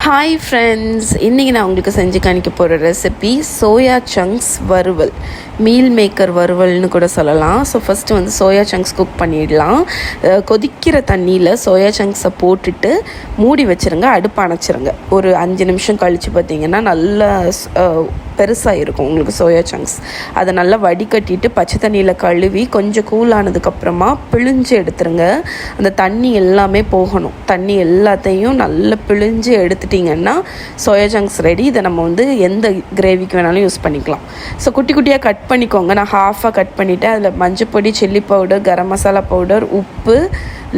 Hi friends, இன்றைக்கி நான் உங்களுக்கு செஞ்சு காணிக்க போகிற ரெசிபி சோயா சங்க்ஸ் வறுவல், மீல் மேக்கர் வறுவல்னு கூட சொல்லலாம். ஸோ ஃபஸ்ட்டு வந்து சோயா சங்க்ஸ் குக் பண்ணிடலாம். கொதிக்கிற தண்ணியில் சோயா சங்க்ஸை போட்டுட்டு மூடி வச்சுருங்க, அடுப்பு அணைச்சிருங்க. ஒரு 5 நிமிஷம் கழித்து பார்த்திங்கன்னா நல்லா பெருசாக இருக்கும் உங்களுக்கு சோயா சங்க்ஸ். அதை நல்லா வடிகட்டிட்டு பச்சை தண்ணியில் கழுவி கொஞ்சம் கூலானதுக்கப்புறமா பிழிஞ்சு எடுத்துருங்க. அந்த தண்ணி எல்லாமே போகணும். தண்ணி எல்லாத்தையும் நல்லா பிழிஞ்சு எடுத்துட்டிங்கன்னா சோயா சங்க்ஸ் ரெடி. இதை நம்ம வந்து எந்த கிரேவிக்கு வேணாலும் யூஸ் பண்ணிக்கலாம். ஸோ குட்டி குட்டியாக கட் பண்ணிக்கோங்க. நான் ஹாஃபாக கட் பண்ணிவிட்டு அதில் மஞ்சப்பொடி, chilli powder, garam masala powder, உப்பு,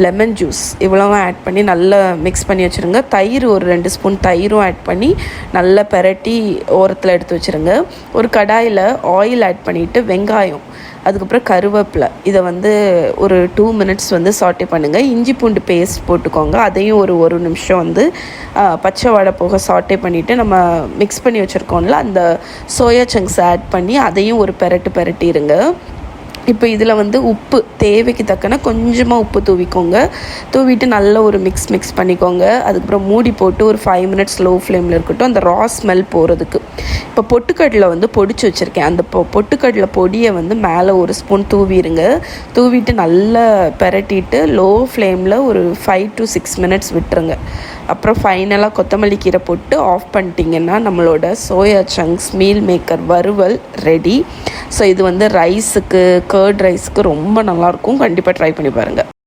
லெமன் ஜூஸ் இவ்வளவும் ஆட் பண்ணி நல்லா மிக்ஸ் பண்ணி வச்சுருங்க. தயிர் ஒரு 2 ஸ்பூன் தயிரும் ஆட் பண்ணி நல்லா பெரட்டி ஓரத்தில் எடுத்து வச்சுருங்க. ஒரு கடாயில் ஆயில் ஆட் பண்ணிவிட்டு வெங்காயம், அதுக்கப்புறம் கருவேப்பிலை, இதை வந்து ஒரு 2 மினிட்ஸ் வந்து சாட்டே பண்ணுங்கள். இஞ்சி பூண்டு பேஸ்ட் போட்டுக்கோங்க. அதையும் ஒரு நிமிஷம் வந்து பச்சை வாடை போக சாட்டே பண்ணிவிட்டு நம்ம மிக்ஸ் பண்ணி வச்சுருக்கோம்ல அந்த சோயா சங்க்ஸ் ஆட் பண்ணி அதையும் ஒரு பெரட்டிடுங்க. இப்போ இதில் வந்து உப்பு தேவைக்கு தக்கன கொஞ்சமாக உப்பு தூவிட்டு நல்ல ஒரு மிக்ஸ் பண்ணிக்கோங்க. அதுக்கப்புறம் மூடி போட்டு ஒரு 5 மினிட்ஸ் லோ ஃப்ளேமில் இருக்கட்டும், அந்த ரா ஸ்மெல் போகிறதுக்கு. இப்போ பொட்டுக்கடலை வந்து பொடிச்சு வச்சுருக்கேன். அந்த பொட்டுக்கடலை பொடியை வந்து மேலே ஒரு ஸ்பூன் தூவிட்டு நல்லா பெரட்டிட்டு லோ ஃப்ளேமில் ஒரு 5 to 6 மினிட்ஸ் விட்டுருங்க. அப்புறம் ஃபைனலாக கொத்தமல்லி கீரை போட்டு ஆஃப் பண்ணிட்டீங்கன்னா நம்மளோட சோயா சங்க்ஸ் மீல் மேக்கர் வறுவல் ரெடி. ஸோ இது வந்து ரைஸுக்கு, கர்ட் ரைஸுக்கு ரொம்ப நல்லாயிருக்கும். கண்டிப்பாக ட்ரை பண்ணி பாருங்கள்.